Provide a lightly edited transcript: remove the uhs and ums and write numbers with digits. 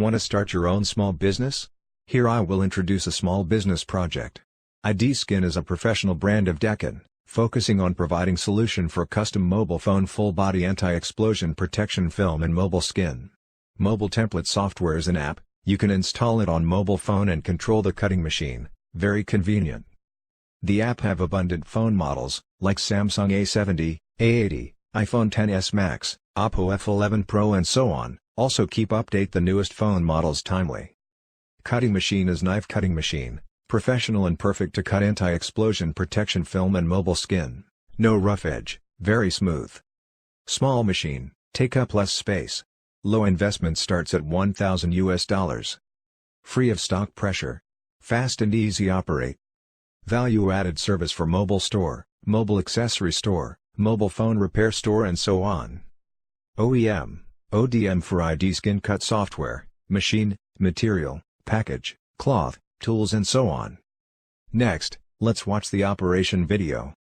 Want to start your own small business? Here I will introduce a small business project. IDskin is a professional brand of Daqin, focusing on providing solution for custom mobile phone full-body anti-explosion protection film and mobile skin. Mobile template software is an app, you can install it on mobile phone and control the cutting machine, very convenient. The app have abundant phone models, like Samsung A70, A80, iPhone XS Max, Oppo F11 Pro and so on. Also keep update the newest phone models timely. Cutting machine is knife cutting machine, professional and perfect to cut anti-explosion protection film and mobile skin. No rough edge, very smooth. Small machine, take up less space. Low investment starts at $1,000. Free of stock pressure. Fast and easy operate. Value added service for mobile store, mobile accessory store, mobile phone repair store and so on. OEM ODM for IDskin cut software, machine, material, package, cloth, tools and so on. Next, let's watch the operation video.